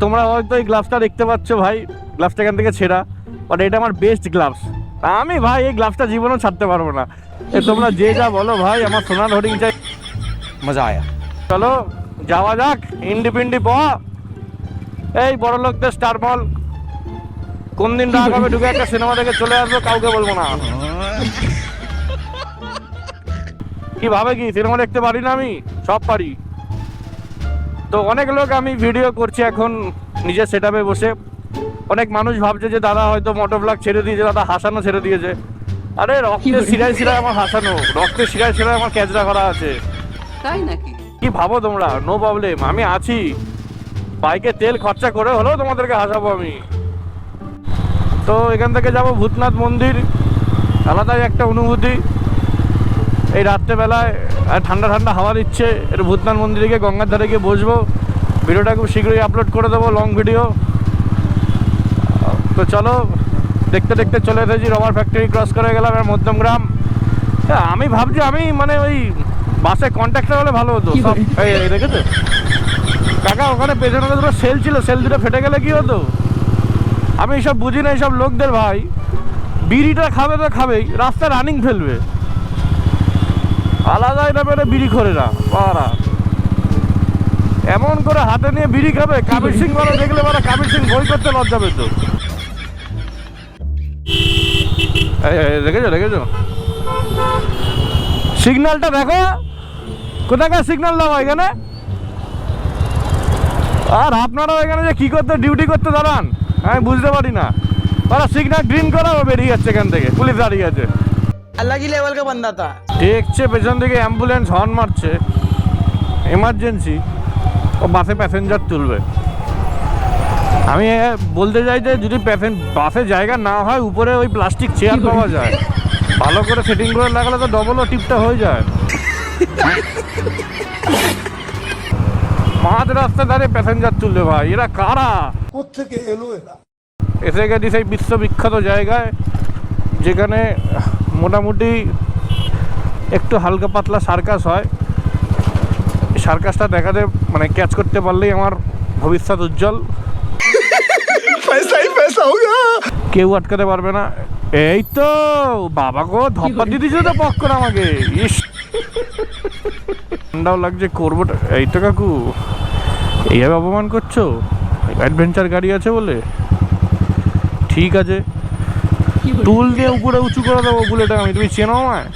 তোমরা হয়তো এই গ্লাভসটা দেখতে পাচ্ছ ভাই, গ্লাভসটা এখান থেকে ছেঁড়া, বাট এটা আমার বেস্ট গ্লাভস। আমি ভাই এই গ্লাভসটা জীবনেও ছাড়তে পারবো না। তোমরা যে যা বলো ভাই, আমার সোনার হোর্ডিং চাই। মজা আয়া। চলো যাওয়া যাক ইন্ডিপেন্ডি এই বড় লোকদের স্টার মল। কোন দিন রাগ হবে ঢুকে একটা সিনেমা দেখে চলে আসবো, কাউকে বলবো না। কি ভাবে কি সিনেমা দেখতে পারি না? আমি সব পারি। তো অনেক লোক, আমি ভিডিও করছি এখন নিজের সেটআপে বসে, অনেক মানুষ ভাবছে যে দাদা হয়তো মোটো ব্লগ ছেড়ে দিয়েছে, দাদা হাসানো ছেড়ে দিয়েছে। আরে রক্তের শিরায় শিরায় আমার হাসানো, রক্তের শিরায় শিরায় আমার ক্যাচরা করা আছে। তাই নাকি? কি ভাবো তোমরা? নো প্রবলেম, আমি আছি। বাইকে তেল খরচা করে হলেও তোমাদেরকে হাসাবো আমি। তো এখান থেকে যাব ভূতনাথ মন্দির, আলাদাই একটা অনুভূতি। এই রাত্রেবেলায় ঠান্ডা ঠান্ডা হাওয়া দিচ্ছে, একটু ভূতনাথ মন্দিরে গিয়ে গঙ্গার ধারে গিয়ে বসবো। ভিডিওটা খুব শীঘ্রই আপলোড করে দেবো, লং ভিডিও। তো চলো দেখতে দেখতে চলে এসেছি, রবার ফ্যাক্টরি ক্রস করে গেলাম, আর মধ্যমগ্রাম। আমি ভাবছি আমি মানে ওই বাসে কন্ট্যাক্টার হলে ভালো হতো সব। এই দেখেছো কাকা, ওখানে পেছনে দুটো সেল ছিল, সেল দুটো ফেটে গেলে কি হতো? আমি এইসব বুঝি না এইসব লোকদের ভাই। বিড়িটা খাবে তো খাবেই, রাস্তায় রানিং ফেলবে, আলাদা এটা পেলে বিড়ি খোরে না পারা। এমন করে হাতে নিয়ে বিড়ি খাবে, কাবির সিং বলে দেখলে বলে কাবির সিং বই করতে লজ্জা পেত। দেখেছো দেখেছো সিগন্যালটা দেখো, কোথাকার সিগন্যাল দাও এখানে। আর আপনারাও এখানে যে কি করতে ডিউটি করতে দাঁড়ান আমি বুঝতে পারি না। ওরা সিগন্যাল গ্রিন করা বেরিয়ে যাচ্ছে এখান থেকে, পুলিশ দাঁড়িয়ে আছে। अलग ही लेवल का बंदा था। দেখছে পেছন থেকে অ্যাম্বুলেন্স হর্ন মারছে, এমার্জেন্সি, ও বাসে প্যাসেঞ্জার তুলবে। আমি বলতে চাই যে যদি বাসে জায়গা না হয়, উপরে ওই প্লাস্টিক চেয়ার পাওয়া যায়, ভালো করে সেটিং করে লাগালে তো ডবলও টিপটা হয়ে যায়। মাঝ রাস্তায় দাঁড়িয়ে প্যাসেঞ্জার তুলবে ভাই, এরা কারা? কোত্থেকে এলো এরা? এসে গেছি সেই বিশ্ববিখ্যাত জায়গায়, যেখানে মোটামুটি একটু হালকা পাতলা সার্কাস হয়। সার্কাসটা দেখাতে মানে ক্যাচ করতে পারলেই আমার ভবিষ্যৎ উজ্জ্বল। কেউ আটকাতে পারবে না। এই তো বাবা গো, ধপ্পা দিয়ে দিয়েছিল তো পক করে আমাকে। ইস, ঠান্ডাও লাগছে, করবো। এই তো কাকু, এইভাবে অপমান করছো অ্যাডভেঞ্চার গাড়ি আছে বলে? ঠিক আছে, টুল দিয়ে উপরে উঁচু করে দেবো বুলেটটা আমি, তুমি চেনো আমায়?